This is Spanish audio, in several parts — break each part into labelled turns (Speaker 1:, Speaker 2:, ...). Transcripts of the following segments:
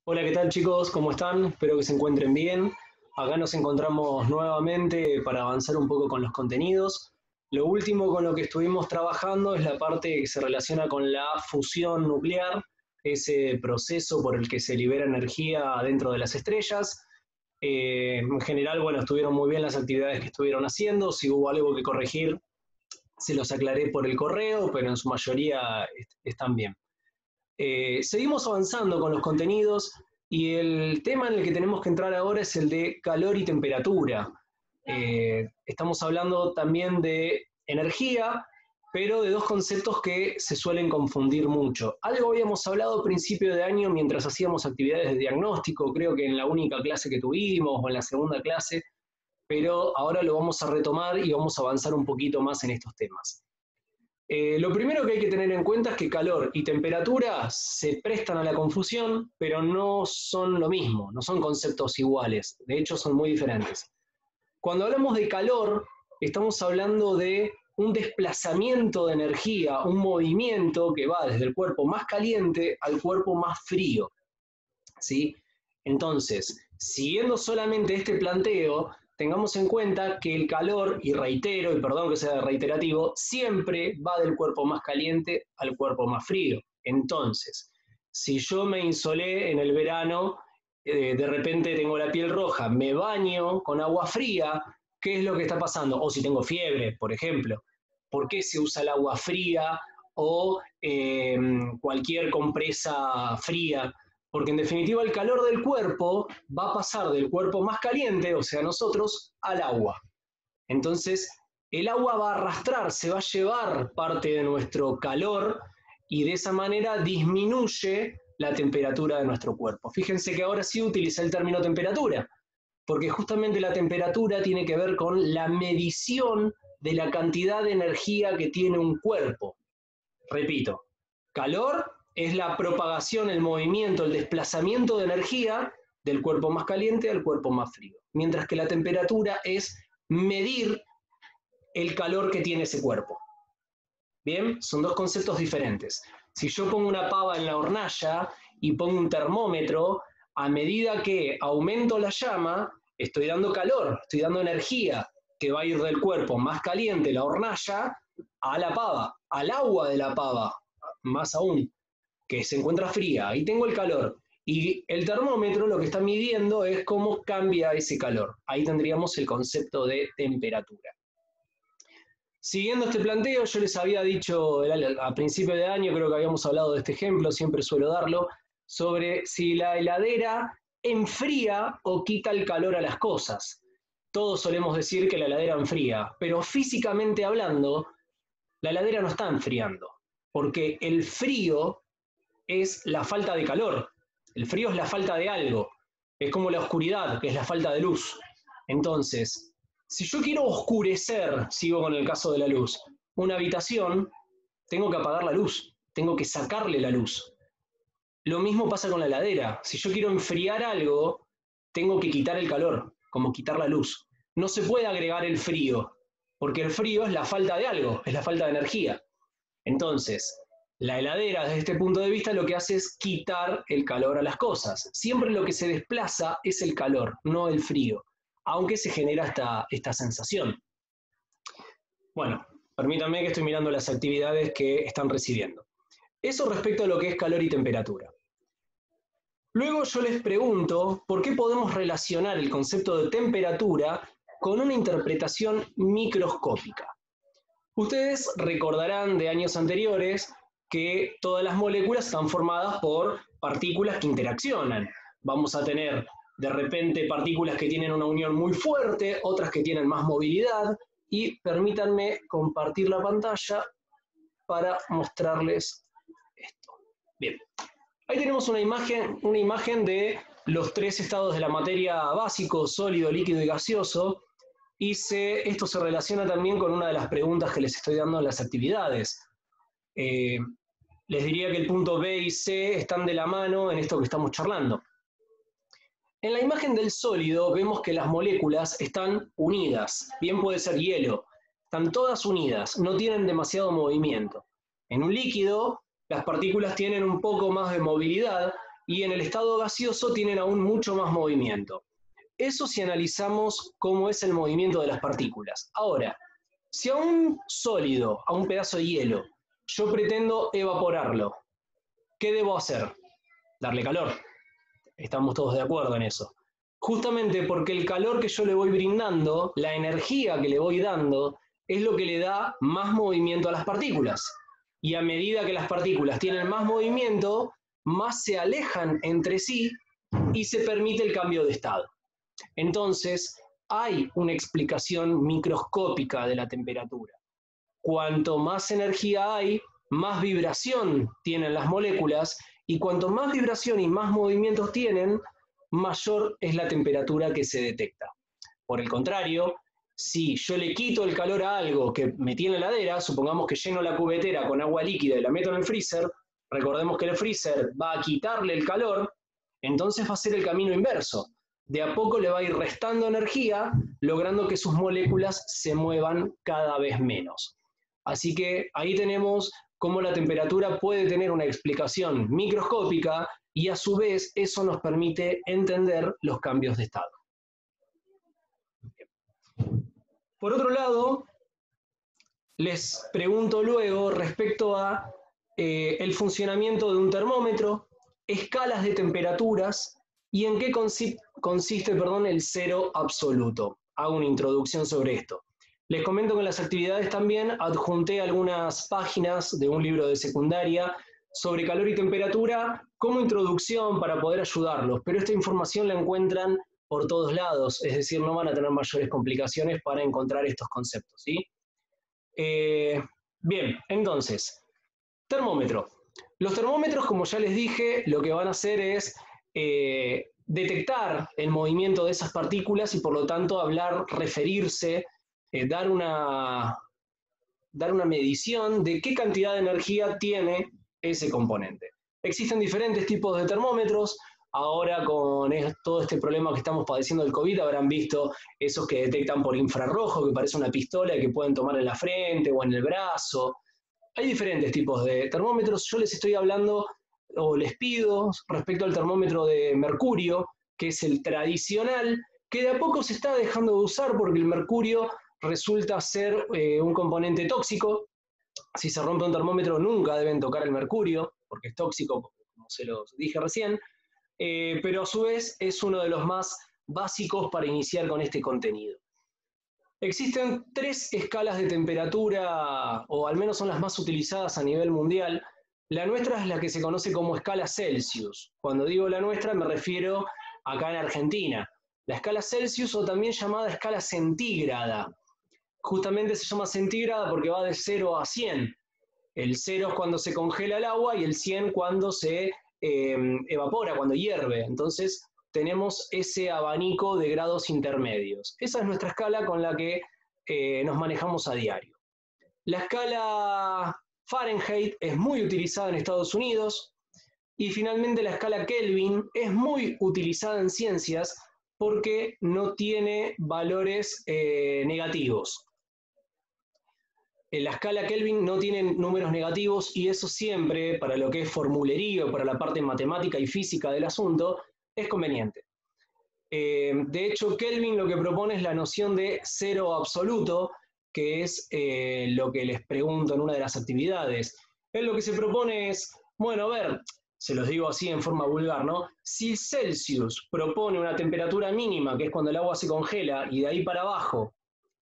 Speaker 1: Hola, ¿qué tal chicos? ¿Cómo están? Espero que se encuentren bien. Acá nos encontramos nuevamente para avanzar un poco con los contenidos. Lo último con lo que estuvimos trabajando es la parte que se relaciona con la fusión nuclear, ese proceso por el que se libera energía dentro de las estrellas. En general, bueno, estuvieron muy bien las actividades que estuvieron haciendo. Si hubo algo que corregir, se los aclaré por el correo, pero en su mayoría están bien. Seguimos avanzando con los contenidos y el tema en el que tenemos que entrar ahora es el de calor y temperatura. Estamos hablando también de energía, pero de dos conceptos que se suelen confundir mucho. Algo habíamos hablado a principio de año mientras hacíamos actividades de diagnóstico, creo que en la única clase que tuvimos o en la segunda clase, pero ahora lo vamos a retomar y vamos a avanzar un poquito más en estos temas. Lo primero que hay que tener en cuenta es que calor y temperatura se prestan a la confusión, pero no son lo mismo, no son conceptos iguales, de hecho son muy diferentes. Cuando hablamos de calor, estamos hablando de un desplazamiento de energía, un movimiento que va desde el cuerpo más caliente al cuerpo más frío, ¿sí? Entonces, siguiendo solamente este planteo, tengamos en cuenta que el calor, y reitero, y perdón que sea reiterativo, siempre va del cuerpo más caliente al cuerpo más frío. Entonces, si yo me insolé en el verano, de repente tengo la piel roja, me baño con agua fría, ¿qué es lo que está pasando? O si tengo fiebre, por ejemplo, ¿por qué se usa el agua fría o cualquier compresa fría? Porque en definitiva el calor del cuerpo va a pasar del cuerpo más caliente, o sea, nosotros, al agua. Entonces, el agua va a arrastrar, se va a llevar parte de nuestro calor y de esa manera disminuye la temperatura de nuestro cuerpo. Fíjense que ahora sí utiliza el término temperatura, porque justamente la temperatura tiene que ver con la medición de la cantidad de energía que tiene un cuerpo. Repito, calor es la propagación, el movimiento, el desplazamiento de energía del cuerpo más caliente al cuerpo más frío. Mientras que la temperatura es medir el calor que tiene ese cuerpo. Bien, son dos conceptos diferentes. Si yo pongo una pava en la hornalla y pongo un termómetro, a medida que aumento la llama, estoy dando calor, estoy dando energía que va a ir del cuerpo más caliente, la hornalla, a la pava, al agua de la pava, más aún, que se encuentra fría. Ahí tengo el calor. Y el termómetro lo que está midiendo es cómo cambia ese calor. Ahí tendríamos el concepto de temperatura. Siguiendo este planteo, yo les había dicho a principio de año, creo que habíamos hablado de este ejemplo, siempre suelo darlo, sobre si la heladera enfría o quita el calor a las cosas. Todos solemos decir que la heladera enfría, pero físicamente hablando, la heladera no está enfriando, porque el frío es la falta de calor, el frío es la falta de algo, es como la oscuridad, que es la falta de luz. Entonces, si yo quiero oscurecer, sigo con el caso de la luz, una habitación, tengo que apagar la luz, tengo que sacarle la luz. Lo mismo pasa con la heladera. Si yo quiero enfriar algo, tengo que quitar el calor, como quitar la luz. No se puede agregar el frío, porque el frío es la falta de algo, es la falta de energía. Entonces, la heladera, desde este punto de vista, lo que hace es quitar el calor a las cosas. Siempre lo que se desplaza es el calor, no el frío, aunque se genera esta sensación. Bueno, permítanme que estoy mirando las actividades que están recibiendo. Eso respecto a lo que es calor y temperatura. Luego yo les pregunto por qué podemos relacionar el concepto de temperatura con una interpretación microscópica. Ustedes recordarán de años anteriores que todas las moléculas están formadas por partículas que interaccionan. Vamos a tener de repente partículas que tienen una unión muy fuerte, otras que tienen más movilidad, y permítanme compartir la pantalla para mostrarles esto. Bien, ahí tenemos una imagen de los tres estados de la materia básico, sólido, líquido y gaseoso, y esto se relaciona también con una de las preguntas que les estoy dando en las actividades. Les diría que el punto B y C están de la mano en esto que estamos charlando. En la imagen del sólido vemos que las moléculas están unidas, bien puede ser hielo, están todas unidas, no tienen demasiado movimiento. En un líquido, las partículas tienen un poco más de movilidad y en el estado gaseoso tienen aún mucho más movimiento. Eso si analizamos cómo es el movimiento de las partículas. Ahora, si a un sólido, a un pedazo de hielo, yo pretendo evaporarlo, ¿qué debo hacer? Darle calor. Estamos todos de acuerdo en eso. Justamente porque el calor que yo le voy brindando, la energía que le voy dando, es lo que le da más movimiento a las partículas. Y a medida que las partículas tienen más movimiento, más se alejan entre sí y se permite el cambio de estado. Entonces, hay una explicación microscópica de la temperatura. Cuanto más energía hay, más vibración tienen las moléculas, y cuanto más vibración y más movimientos tienen, mayor es la temperatura que se detecta. Por el contrario, si yo le quito el calor a algo que metí en la heladera, supongamos que lleno la cubetera con agua líquida y la meto en el freezer, recordemos que el freezer va a quitarle el calor, entonces va a ser el camino inverso. De a poco le va a ir restando energía, logrando que sus moléculas se muevan cada vez menos. Así que ahí tenemos cómo la temperatura puede tener una explicación microscópica y a su vez eso nos permite entender los cambios de estado. Por otro lado, les pregunto luego respecto a el funcionamiento de un termómetro, escalas de temperaturas y en qué consiste el cero absoluto. Hago una introducción sobre esto. Les comento que en las actividades también adjunté algunas páginas de un libro de secundaria sobre calor y temperatura como introducción para poder ayudarlos, pero esta información la encuentran por todos lados, es decir, no van a tener mayores complicaciones para encontrar estos conceptos, ¿sí? Bien, entonces, termómetro. Los termómetros, como ya les dije, lo que van a hacer es detectar el movimiento de esas partículas y por lo tanto hablar, referirse, dar una medición de qué cantidad de energía tiene ese componente. Existen diferentes tipos de termómetros. Ahora con todo este problema que estamos padeciendo del COVID, habrán visto esos que detectan por infrarrojo, que parece una pistola y que pueden tomar en la frente o en el brazo. Hay diferentes tipos de termómetros. Yo les estoy hablando, o les pido, respecto al termómetro de mercurio, que es el tradicional, que de a poco se está dejando de usar porque el mercurio resulta ser un componente tóxico. Si se rompe un termómetro, nunca deben tocar el mercurio, porque es tóxico, como se los dije recién. Pero a su vez es uno de los más básicos para iniciar con este contenido. Existen 3 escalas de temperatura, o al menos son las más utilizadas a nivel mundial. La nuestra es la que se conoce como escala Celsius. Cuando digo la nuestra me refiero acá en Argentina. La escala Celsius, o también llamada escala centígrada. Justamente se llama centígrada porque va de 0 a 100. El 0 es cuando se congela el agua y el 100 cuando se evapora, cuando hierve. Entonces tenemos ese abanico de grados intermedios. Esa es nuestra escala con la que nos manejamos a diario. La escala Fahrenheit es muy utilizada en Estados Unidos y finalmente la escala Kelvin es muy utilizada en ciencias porque no tiene valores negativos. La escala Kelvin no tiene números negativos y eso siempre, para lo que es formulerío, para la parte matemática y física del asunto, es conveniente. De hecho, Kelvin lo que propone es la noción de cero absoluto, que es lo que les pregunto en una de las actividades. Él lo que se propone es, bueno, a ver, se los digo así en forma vulgar, ¿no? Si Celsius propone una temperatura mínima, que es cuando el agua se congela, y de ahí para abajo,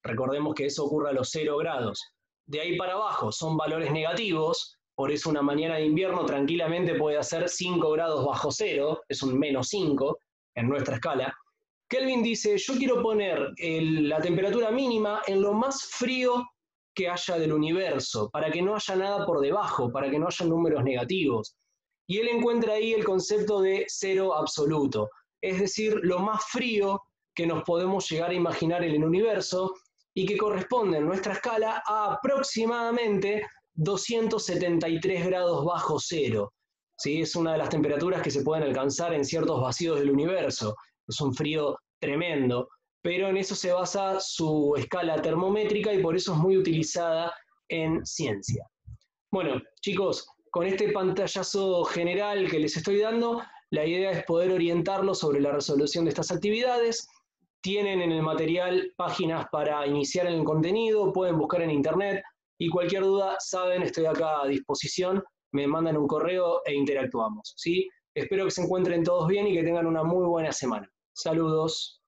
Speaker 1: recordemos que eso ocurre a los 0 grados, de ahí para abajo son valores negativos, por eso una mañana de invierno tranquilamente puede hacer 5 grados bajo cero, es un menos 5 en nuestra escala. Kelvin dice, yo quiero poner la temperatura mínima en lo más frío que haya del universo, para que no haya nada por debajo, para que no haya números negativos. Y él encuentra ahí el concepto de cero absoluto, es decir, lo más frío que nos podemos llegar a imaginar en el universo, y que corresponde en nuestra escala a aproximadamente 273 grados bajo cero. ¿Sí? Es una de las temperaturas que se pueden alcanzar en ciertos vacíos del universo. Es un frío tremendo, pero en eso se basa su escala termométrica y por eso es muy utilizada en ciencia. Bueno, chicos, con este pantallazo general que les estoy dando, La idea es poder orientarlos sobre la resolución de estas actividades. Tienen en el material páginas para iniciar en el contenido, pueden buscar en internet y cualquier duda, saben, estoy acá a disposición, me mandan un correo e interactuamos, ¿sí? Espero que se encuentren todos bien y que tengan una muy buena semana. Saludos.